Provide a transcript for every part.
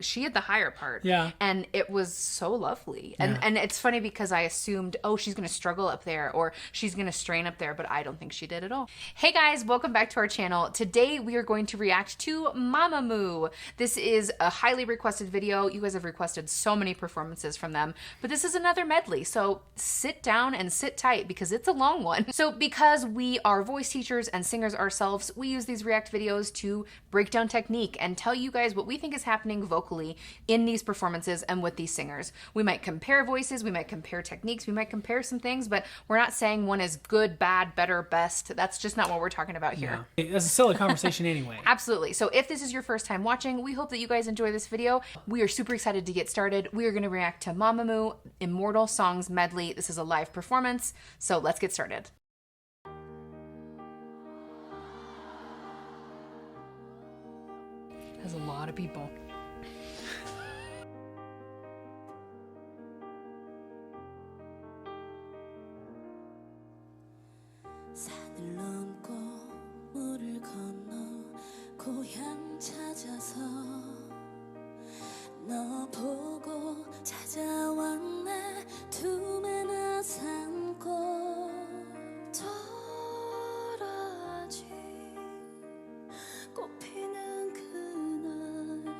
she had the higher part. Yeah. And it was so lovely. And it's funny because I assumed, oh, she's going to struggle up there or she's going to strain up there, but I don't think she did at all. Hey guys, welcome back to our channel. Today we are going to react to Mamamoo. This is a highly requested video. You guys have requested so many performances from them, but this is another medley. So sit down and sit tight because it's a long one. So because we are voice teachers and singers ourselves, we use these react videos to break down technique and tell you guys what we think is happening vocally in these performances and with these singers. We might compare voices, we might compare techniques, we might compare some things, but we're not saying one is good, bad, better, best. That's just not what we're talking about here. Yeah. That's a silly conversation anyway. Absolutely. So if this is your first time watching, we hope that you guys enjoy this video. We are super excited to get started. We are going to react to Mamamoo Immortal Songs Medley. This is a live performance, so let's get started. Has a lot of people. 산을 넘고 물을 건너 고향 찾아서 너 보고 찾아왔네 두 매나 삼고 돌아지 꽃피는 그날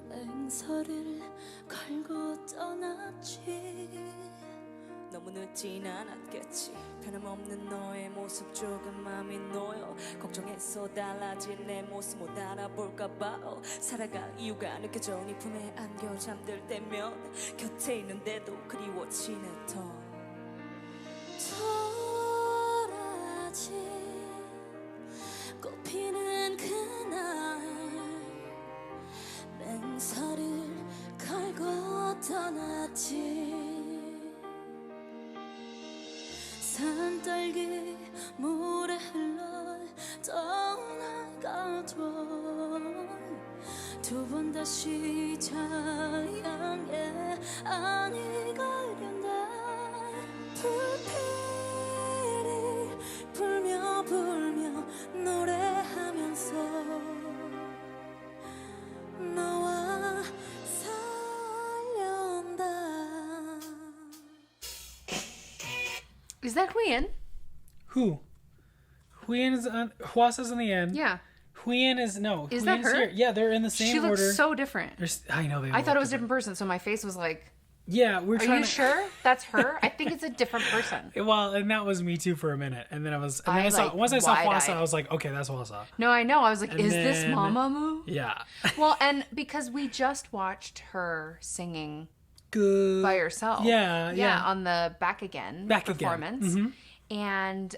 맹서를 걸고 떠났지 너무 늦진 않았겠지 변함없는 너의 모습 조금 맘이 놓여 걱정해서 달라진 내 모습 못 알아볼까봐 살아갈 이유가 느껴져 네 품에 안겨 잠들 때면 곁에 있는데도 그리워지네 더 돌아지 꽃피는 그날 맹서를 걸고 떠났지 산딸기 물에 흘러 떠나가도 두 번 다시 자양에 아니 가련다 불필이 불며 불며 노래하면서 너와 살련다 Is that Huyen? Who? Huyen is on. Hwasa's in the end. Yeah. Huyen is no. Is Huyen's that her? Here. Yeah, they're in the same She order. looks so different. I know they. I thought it was a different person, so my face was like, Yeah, we're are trying you to. sure that's her? I think it's a different person. Well, and that was me too for a minute, and then I was. And then I, I saw like, once I saw Hwasa, wide-eyed. I was like, okay, that's Hwasa. No, I know. I was like, And is this then- Mamamoo? Yeah. Well, and because we just watched her singing Good. by herself. Yeah, yeah. on the Back Again Back Again. performance. Mhm. And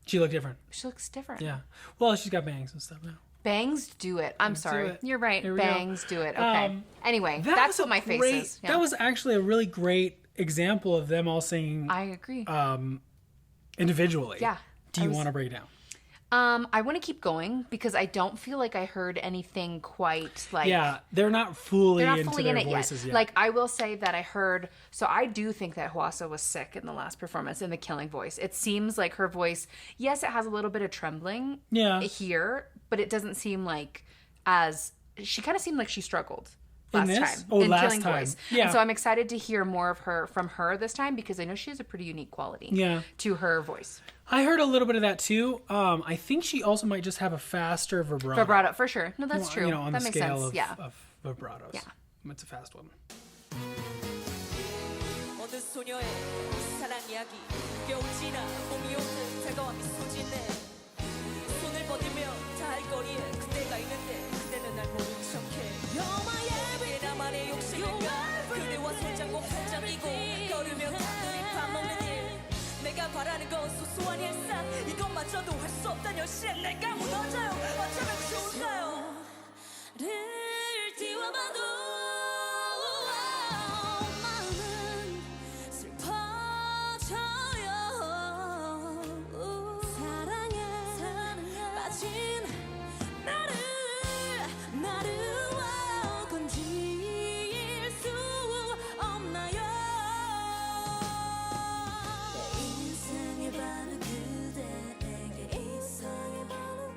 She looked different. she looks different. Yeah. Well, she's got bangs and stuff now. Bangs do it. I'm do sorry. it. You're right. Here we go. Bangs do it. Okay. Anyway, That that's was a what my face great- is. Yeah. That was actually a really great example of them all singing I agree. individually. Yeah. Do you want to break it down? I want to keep going because I don't feel like I heard anything quite like. Yeah, they're not fully They're not into fully their in it voices yet. yet. Like, I will say that I heard, so I do think that Hwasa was sick in the last performance in the killing voice. It seems like her voice, yes, it has a little bit of trembling here, but it doesn't seem like she kind of seemed like she struggled last time. Oh, in last killing time. voice. Yeah. And so I'm excited to hear more of her from her this time because I know she has a pretty unique quality to her voice. I heard a little bit of that too. I think she also might just have a faster vibrato. Vibrato, for sure. No, that's true. You know, on that the makes scale sense. of, Yeah. of vibratos. Yeah. It's a fast one. 어느 소녀의 사랑 이야기 겨울 지나 봄이 오는 다가와 미소 짓네 손을 뻗으며 닿을 거리에 그대가 있는데 그대는 날 모른 척해 우리의 나만의 욕심일까 그대와 손잡고 팔짱 끼고 걸으며 단둘이 밥 먹는 일 내가 바라는 건 소소한 일상 이것마저도 할 수 없단 열시에 내가 무너져요 어쩌면 좋을까요 를 띄워봐도 마음은 슬퍼져요 사랑에 빠진 나를 건질 수 없나요 내 인생의 반은 그대에게 있어요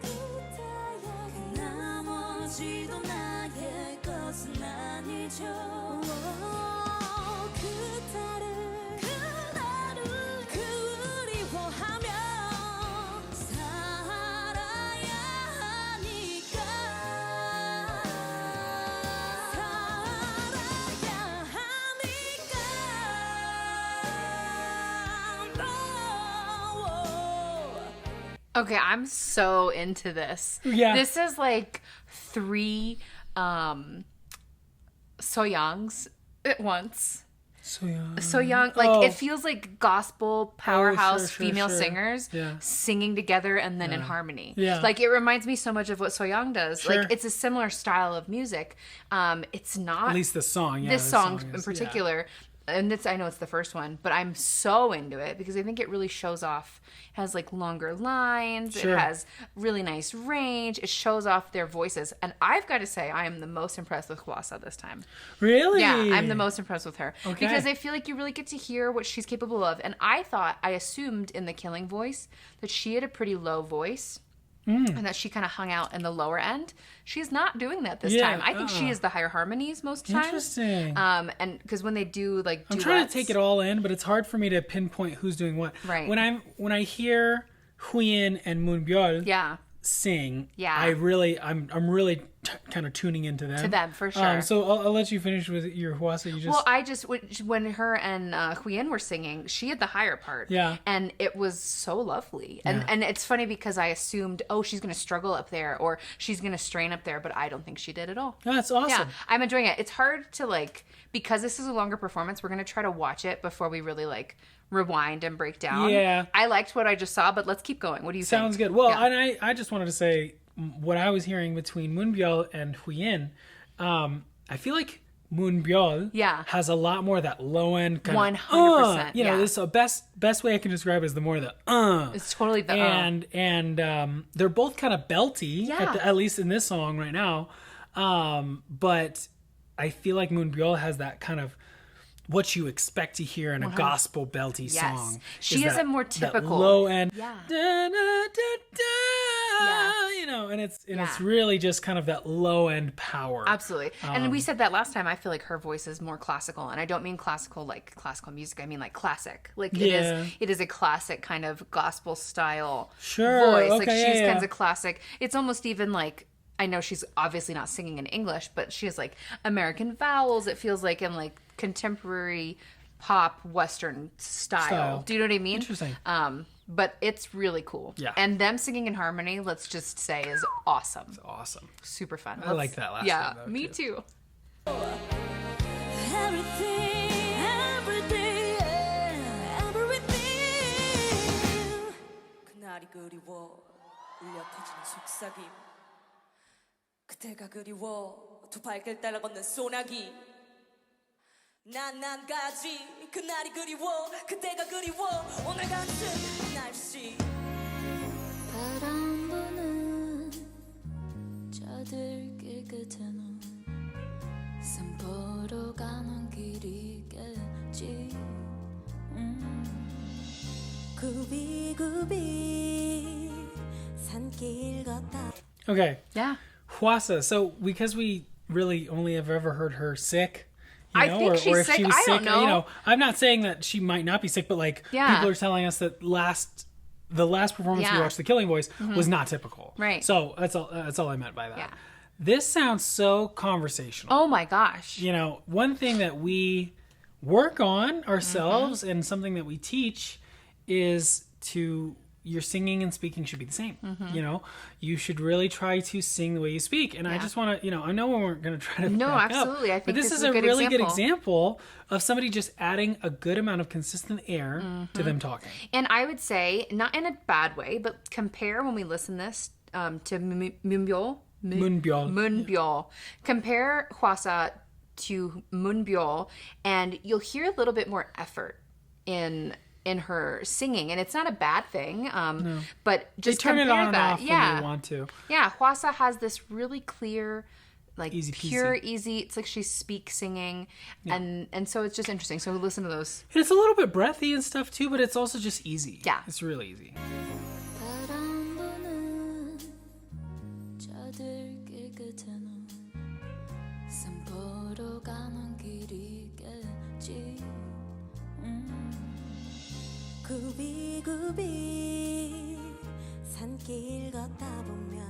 그 나머지도 나의 Okay, I'm so into this. Yeah. This is like 3 Soyoungs at once. So young, like it feels like gospel powerhouse female singers singing together and then in harmony. Yeah. Like it reminds me so much of what Soyoung does. Sure. Like it's a similar style of music. It's not At least the song. Yeah, this the song is, in particular. And I know it's the first one, but I'm so into it because I think it really shows off. It has like longer lines. Sure. It has really nice range. It shows off their voices. And I've got to say, I am the most impressed with Hwasa this time. Really? Yeah, I'm the most impressed with her. Okay. Because I feel like you really get to hear what she's capable of. And I assumed in the Killing Voice that she had a pretty low voice. And that she kind of hung out in the lower end. She's not doing that this time. I think she is the higher harmonies most times. Interesting. And because when they do like I'm duets, trying to take it all in, but it's hard for me to pinpoint who's doing what. Right. When I hear Huyen and Moonbyul sing, I'm really kind of tuning into them. To them, for sure. So I'll let you finish with your Hwasa. When her and Huyen were singing, she had the higher part. Yeah. And it was so lovely. And it's funny because I assumed, she's going to struggle up there or she's going to strain up there, but I don't think she did at all. Oh, that's awesome. Yeah, I'm enjoying it. It's hard to because this is a longer performance, we're going to try to watch it before we really rewind and break down. Yeah. I liked what I just saw, but let's keep going. What do you think? Sounds good. Well, and I just wanted to say what I was hearing between Moonbyul and Huyen. I feel like Moonbyul has a lot more of that low end kind 100%. This is the best way I can describe it is the more the It's totally the and they're both kind of belty at least in this song right now. But I feel like Moonbyul has that kind of what you expect to hear in a gospel belty song. She is a more typical low end. Yeah. And it's really just kind of that low end power. Absolutely. And we said that last time. I feel like her voice is more classical, and I don't mean classical like classical music. I mean like classic. Like it is a classic kind of gospel style voice. Like she's kinds of classic. It's almost even like, I know she's obviously not singing in English, but she has like American vowels. It feels like in like contemporary pop Western style. Do you know what I mean? Interesting. But it's really cool. Yeah. And them singing in harmony, let's just say, is awesome. It's awesome. Super fun. I like that last one, though, me too. Everything, every day, everything. 그날이 그리워 울려 터지는 속삭임. 그때가 그리워 두 발길 따라 걷는 소나기. 난가지 그날이 그리워 그때가 그리워 오늘 같은 날씨. 바람 부는 저들길 끝에는 산보러 가는 길이겠지. 구비구비 산길 걷다. Okay. Yeah. Hwasa. So because we really only have ever heard her sick. I think she's or if sick. she was I sick, don't know. I'm not saying that she might not be sick, but people are telling us that the last performance we watched, The Killing Voice, was not typical. Right. So that's all I meant by that. Yeah. This sounds so conversational. Oh my gosh. One thing that we work on ourselves and something that we teach is your singing and speaking should be the same. You should really try to sing the way you speak. And I just want to, I know we weren't going to try to back absolutely. up, I think but this is a really good example of somebody just adding a good amount of consistent air to them talking. And I would say, not in a bad way, but compare when we listen this to Moonbyul. Compare Hwasa to Moonbyul, and you'll hear a little bit more effort in her singing, and it's not a bad thing. But just they turn it on and that. off when you want to. Yeah, Hwasa has this really clear, like easy pure, peasy. easy. It's like she's speak singing, and so it's just interesting. So listen to those. And it's a little bit breathy and stuff too, but it's also just easy. Yeah, it's really easy. 구비구비 산길 걷다 보면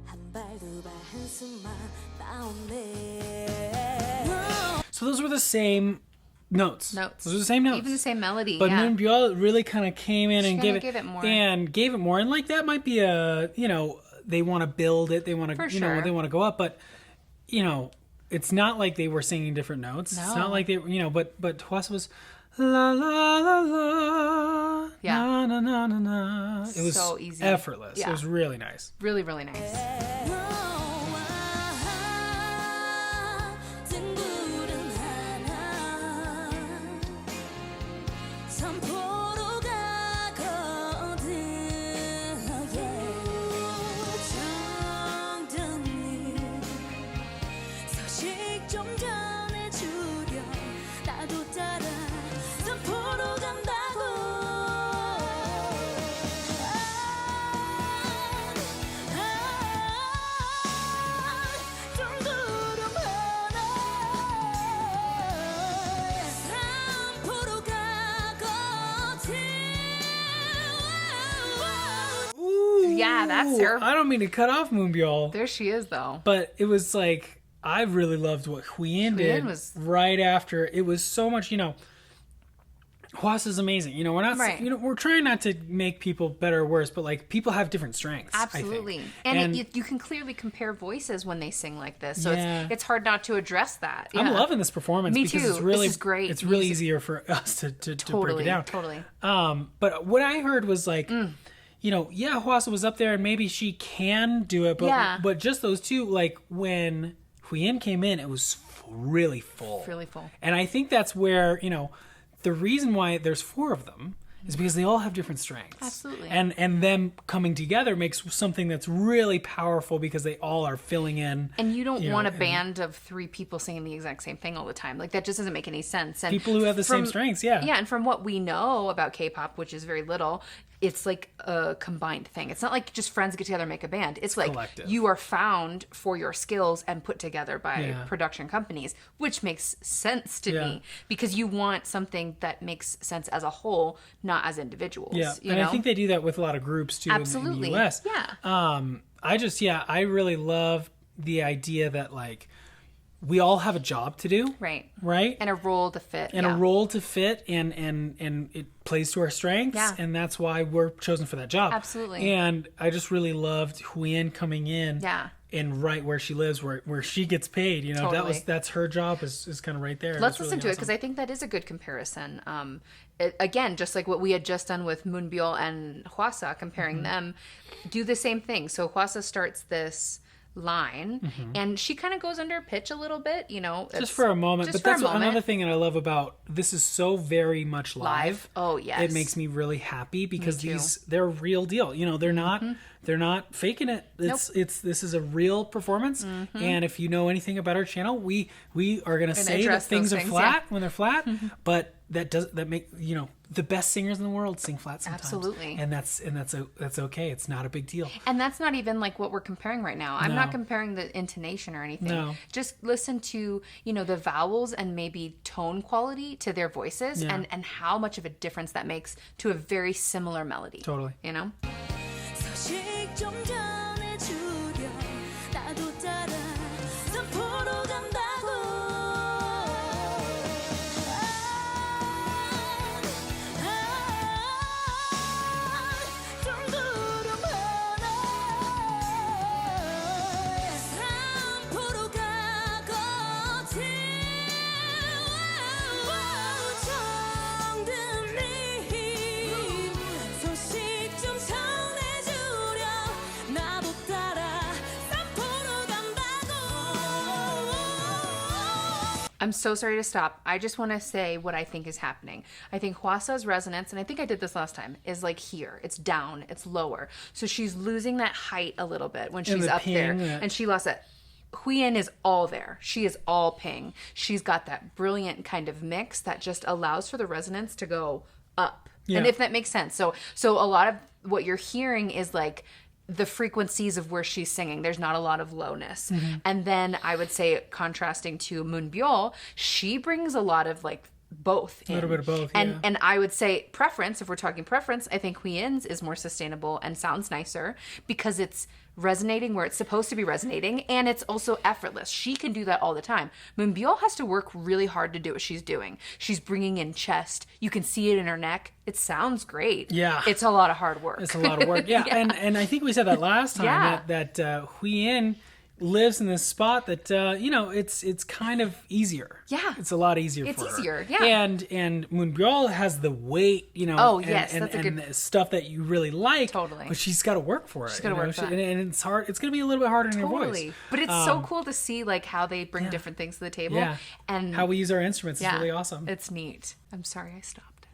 한 발 두 발 한숨만 나오네. So those were the same Notes. Those are the same notes. Even the same melody. But yeah. Moonbyul really kind of came in and gave it more. And like that might be they want to build it. They want to, sure. they want to go up. But, it's not like they were singing different notes. No. It's not like they, but Hwasa was la la la la. Yeah. Na, na, na, na, na. It was so easy. Effortless. Yeah. It was really nice. Really, really nice. Yeah, that's her. I don't mean to cut off Moonbyul. There she is, though. But it was like, I really loved what Huyen did right after. It was so much, Hwasa's amazing. We're not, we're trying not to make people better or worse, but like people have different strengths. Absolutely. I think. And you can clearly compare voices when they sing like this. So Yeah. it's hard not to address that. Yeah. I'm loving this performance Me because too. it's really, This is great. It's really easier for us to break it down. Totally. But what I heard was like, Hwasa was up there and maybe she can do it, but just those two, like when Huyen came in, it was really full. Really full. And I think that's where, the reason why there's 4 of them is because they all have different strengths. Absolutely. And them coming together makes something that's really powerful because they all are filling in. And you don't want a band of 3 people singing the exact same thing all the time. Like, that just doesn't make any sense. And people who have the same strengths, yeah. Yeah, and from what we know about K-pop, which is very little, it's like a combined thing. It's not like just friends get together and make a band. It's like collective. You are found for your skills and put together by Yeah. production companies, which makes sense to me because you want something that makes sense as a whole, not as individuals. Yeah, you and know? I think they do that with a lot of groups too in the US. Yeah. I really love the idea that like we all have a job to do. Right. Right? And a role to fit. And a role to fit and it plays to our strengths. Yeah. And that's why we're chosen for that job. Absolutely. And I just really loved Huyen coming in. Yeah. And right where she lives, where she gets paid, Totally. that's her job is kind of right there. Let's listen to it because I think that is a good comparison. Again, just like what we had just done with Moonbyul and Hwasa, comparing them, do the same thing. So Hwasa starts this line and she kind of goes under pitch a little bit, just for a moment. But that's another thing that I love about this is so very much live. Oh yes, it makes me really happy because they're real deal. They're not faking it. This is a real performance. And if you know anything about our channel, we are going to say that things are flat when they're flat, but that make the best singers in the world sing flat sometimes. Absolutely. And that's okay. It's not a big deal. And that's not even like what we're comparing right now. I'm not comparing the intonation or anything. No. Just listen to, the vowels and maybe tone quality to their voices and how much of a difference that makes to a very similar melody. Totally. 소식 좀 전해주렴 나도 따라 산포로 간다고 둥두름 하나 산포로 가거든 정들림 소식 좀 전해주렴 나도 따라 산포로 간다고 I'm so sorry to stop. I just want to say what I think is happening. I think Hwasa's resonance, and I think I did this last time, is like here. It's down. It's lower. So she's losing that height a little bit when she's up there. And she lost that. Huyen is all there. She is all ping. She's got that brilliant kind of mix that just allows for the resonance to go up. Yeah. And if that makes sense. So a lot of what you're hearing is like the frequencies of where she's singing. There's not a lot of lowness. And then I would say, contrasting to Moonbyul, she brings a lot of like both in. A little bit of both, and yeah. and I would say preference, if we're talking preference, I think Huyen's is more sustainable and sounds nicer because it's resonating where it's supposed to be resonating, and it's also effortless. She can do that all the time. Moonbyul has to work really hard to do what she's doing. She's bringing in chest. You can see it in her neck. It sounds great. Yeah. It's a lot of hard work. It's a lot of work. Yeah. And I think we said that last time Yeah. that Huyen lives in this spot that it's kind of easier. Yeah. It's a lot easier It's for her. easier, yeah. And Moonbyul has the weight, Oh, and, yes, and, that's a and good- the stuff that you really like. Totally. But she's got to work for it. She's gotta work for that. And it's hard. It's going to be a little bit harder in your Totally. voice. But it's so cool to see like how they bring different things to the table. Yeah. And how we use our instruments is really awesome. It's neat. I'm sorry I stopped.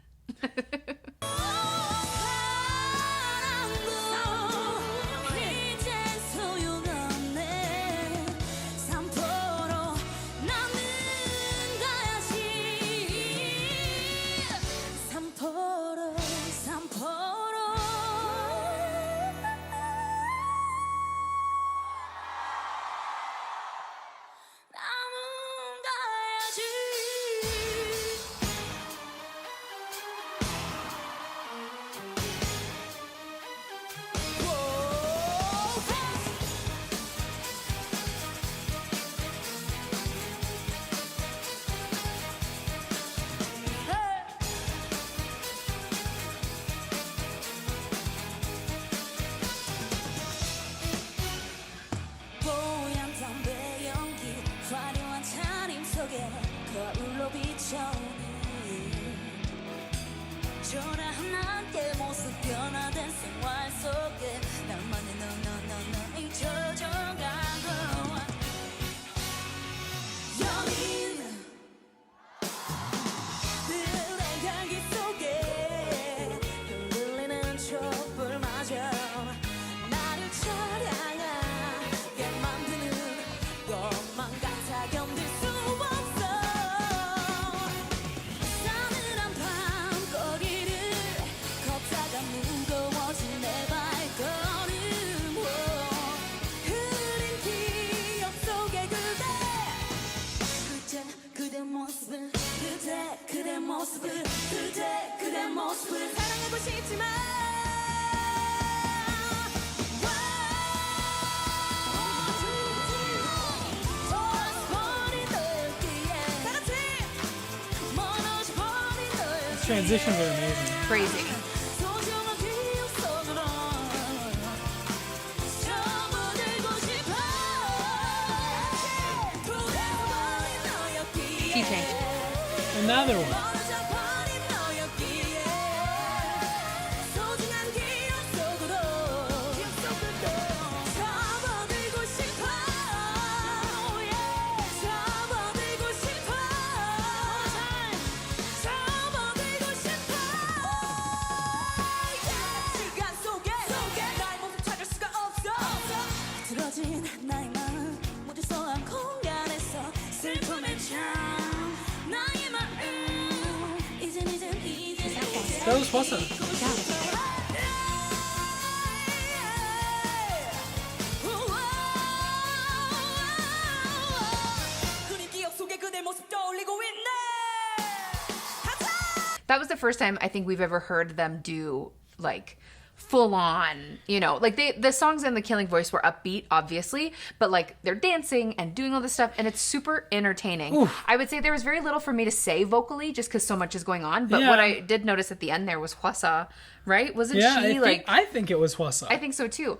초라한 나의 모습 변화된 생활 속에 나만의 너너너너이 젖어가고 여린 그의 향기 속에 흔들리는 촛불마저 나를 찬양하게 만드는 것만 같아 견딜 수 없어 싸늘한 밤거리를 걷다가 무거워진 내 발걸음 흐린 기억 속에 그대 모습을 그대 모습을 그대 모습을 사랑하고 싶지만 Transitions are amazing. Crazy. Key change. Another one. 나의 마음 모두 소한 공간에서 슬픔에 잠 나의 마음 이젠 That was awesome. 그린 기억 속에 그대 모습 떠올리고 있네 That was the first time I think we've ever heard them do like full on, like the songs in The Killing Voice were upbeat, obviously, but like they're dancing and doing all this stuff, and it's super entertaining. Oof. I would say there was very little for me to say vocally just because so much is going on, but Yeah. what I did notice at the end there was Hwasa, right? Wasn't Yeah, she I think it was Hwasa. I think so too.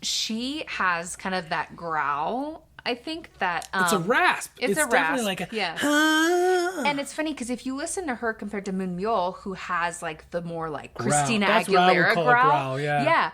She has kind of that growl. I think that it's a rasp. It's a definitely rasp. like a Yeah. And it's funny because if you listen to her compared to Moonbyul, who has like the more like Christina That's what I would Aguilera call a growl, growl, yeah.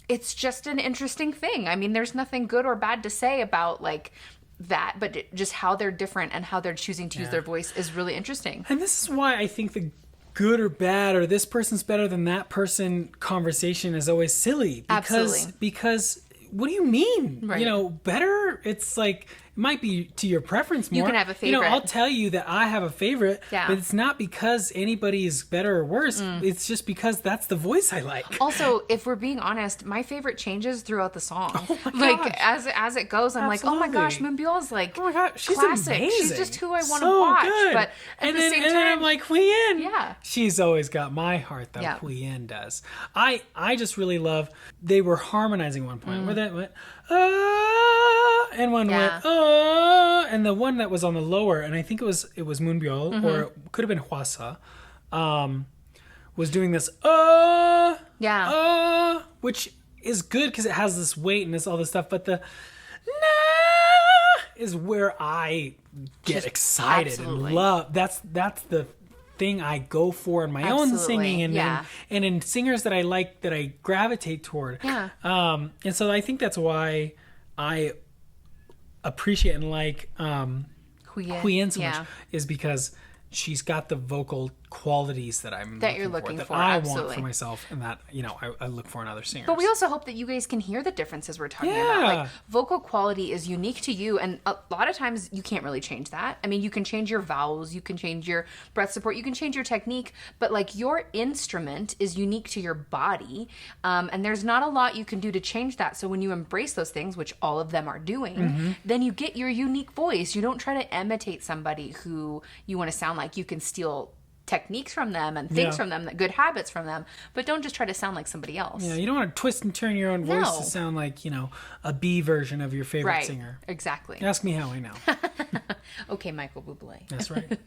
It's just an interesting thing. I mean, there's nothing good or bad to say about like that, but just how they're different and how they're choosing to use their voice is really interesting. And this is why I think the good or bad or this person's better than that person conversation is always silly. Absolutely. Because what do you mean? Right. Better? It's like might be to your preference more. You can have a You know, favorite. I'll tell you that I have a favorite, Yeah. but it's not because anybody is better or worse. It's just because that's the voice I like. Also, if we're being honest, my favorite changes throughout the song. Oh my Like gosh. as it goes, I'm like, oh my gosh, Absolutely. Moonbyul's like Oh my God, she's classic. amazing. She's just who I want to So watch. good. But at and the then, same and time, then I'm like, Hui Yin. Yeah. She's always got my heart, though. Yeah. Hui Yin does. I just really love. They were harmonizing at one point where that went and one Yeah. went and the one that was on the lower, and I think it was Moonbyul or it could have been Hwasa, was doing this yeah. which is good because it has this weight and this all this stuff, but the is where I get Just excited absolutely. and love. That's the thing I go for in my own Absolutely, singing and yeah. and in singers that I like, that I gravitate toward. Yeah. And so I think that's why I appreciate and like Hui Yin so yeah. much, is because she's got the vocal qualities that you're looking that for, I want absolutely. for myself, and that I look for in other singers. But we also hope that you guys can hear the differences we're talking Yeah. about. Like, vocal quality is unique to you, and a lot of times you can't really change that. I mean, you can change your vowels, you can change your breath support, you can change your technique, but like your instrument is unique to your body, and there's not a lot you can do to change that. So when you embrace those things, which all of them are doing, then you get your unique voice. You don't try to imitate somebody who you want to sound like. You can steal techniques from them and things Yeah. from them, good habits from them, but don't just try to sound like somebody else. Yeah, you don't want to twist and turn your own voice No. to sound like, a B version of your favorite Right. singer. Exactly. Ask me how I know. Okay, Michael Bublé. That's right.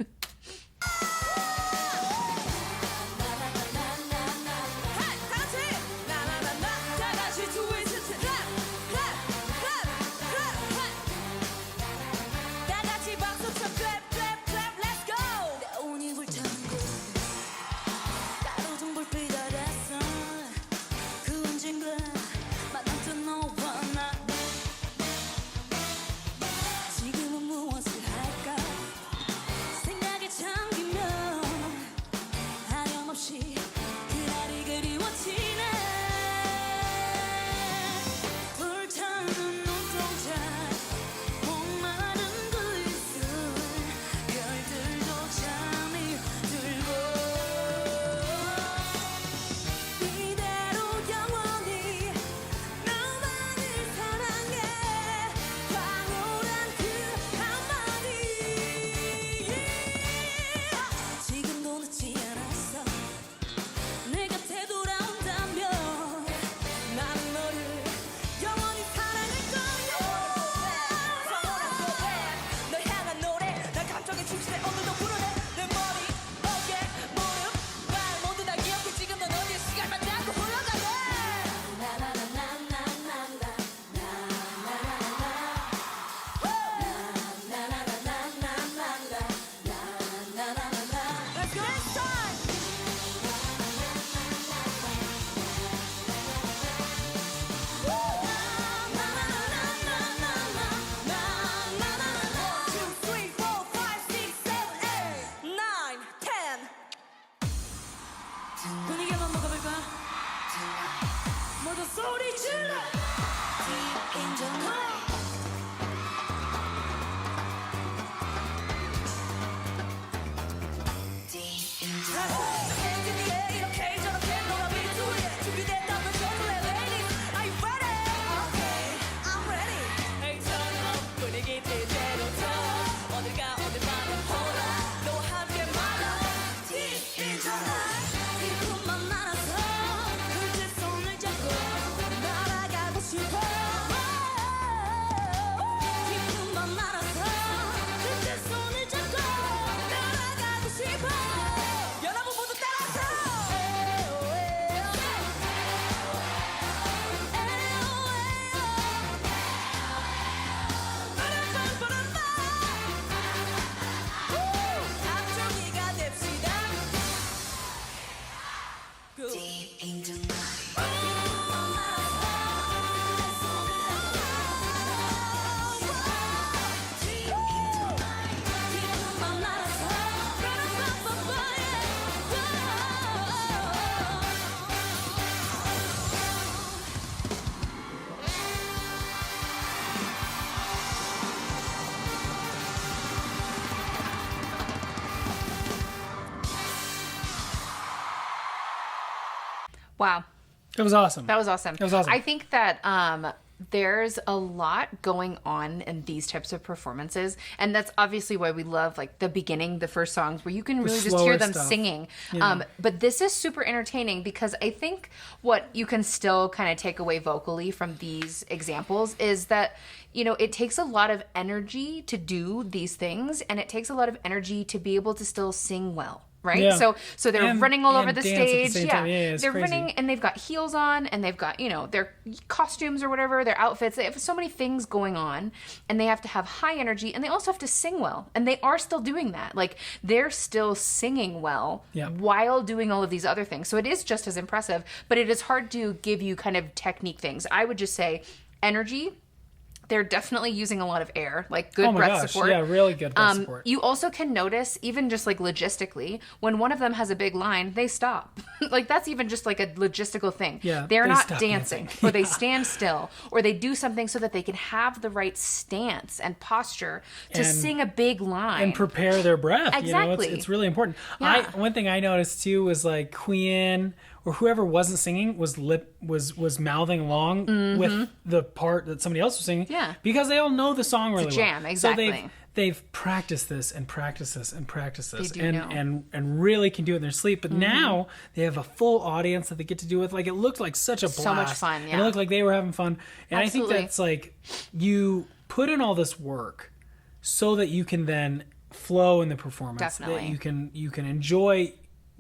지금은 무엇을 할까 생각에 잠 Wow. It was awesome. That was awesome. That was awesome. I think that there's a lot going on in these types of performances, and that's obviously why we love like the beginning, the first songs where you can really just hear them stuff. singing. Yeah. But this is super entertaining because I think what you can still kind of take away vocally from these examples is that, you know, it takes a lot of energy to do these things, and it takes a lot of energy to be able to still sing well. Right? Yeah. So they're running all over the dance at the stage. same time. Yeah, it's they're crazy. running and they've got heels on and they've got, you know, their costumes or whatever, their outfits. They have so many things going on, and they have to have high energy, and they also have to sing well. And they are still doing that. Like, they're still singing well while doing all of these other things. So it is just as impressive, but it is hard to give you kind of technique things. I would just say energy. They're definitely using a lot of air, like good breath support. Yeah, really good breath support. You also can notice, even just like logistically, when one of them has a big line, they stop. Like, that's even just like a logistical thing. Yeah, They're they not stop dancing, or they stand still, or they do something so that they can have the right stance and posture to sing a big line. And prepare their breath. Exactly. You know, it's really important. Yeah. One thing I noticed too was like Queen or whoever wasn't singing was mouthing along with the part that somebody else was singing. Yeah. Because they all know the song really It's a jam, well. exactly. So they've practiced this and practiced this and practiced this They do know. and really can do it in their sleep. But now they have a full audience that they get to do with. Like, it looked like such a blast. So much fun, yeah. And it looked like they were having fun. And Absolutely. I think that's like, you put in all this work so that you can then flow in the performance. Definitely. That you can enjoy,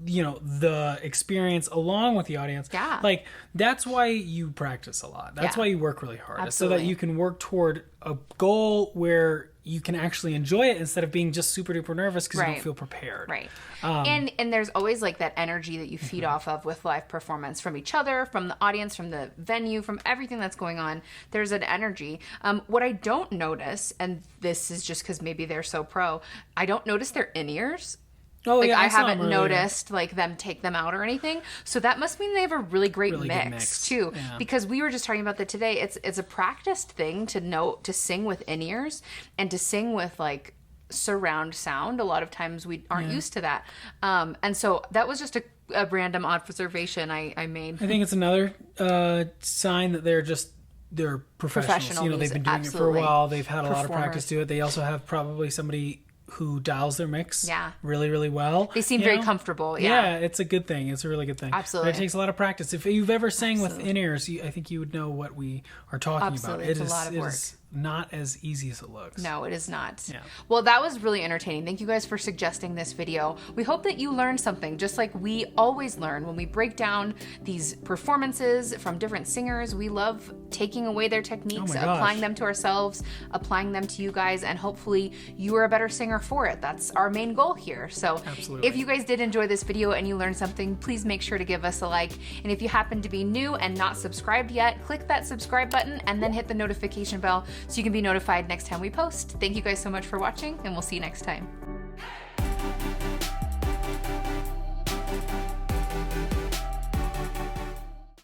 you know, the experience along with the audience. Yeah. Like, that's why you practice a lot. That's why you work really hard. Absolutely. So that you can work toward a goal where you can actually enjoy it instead of being just super duper nervous because you don't feel prepared. Right. And there's always like that energy that you feed off of with live performance from each other, from the audience, from the venue, from everything that's going on. There's an energy. What I don't notice, and this is just because maybe they're so pro, I don't notice their in-ears. Oh, Like, yeah, I saw haven't them earlier. noticed like them take them out or anything. So that must mean they have a really great Really good mix, mix. too. Yeah. Because we were just talking about that today. It's a practiced thing to sing with in-ears and to sing with like surround sound. A lot of times we aren't used to that. And so that was just a random observation I made. I think it's another sign that they're professionals. You know, they've been doing it for a while. They've had a lot of practice to it. They also have probably somebody who dials their mix really, really well. They seem very comfortable. Yeah, it's a good thing. It's a really good thing. Absolutely. But it takes a lot of practice. If you've ever sang with in-ears, I think you would know what we are talking about. It's a lot of work. It is not as easy as it looks. No, it is not. Yeah. Well, that was really entertaining. Thank you guys for suggesting this video. We hope that you learned something, just like we always learn when we break down these performances from different singers. We love taking away their techniques, applying them to ourselves, applying them to you guys, and hopefully you are a better singer for it. That's our main goal here. So if you guys did enjoy this video and you learned something, please make sure to give us a like. And if you happen to be new and not subscribed yet, click that subscribe button and then hit the notification bell so you can be notified next time we post. Thank you guys so much for watching, and we'll see you next time.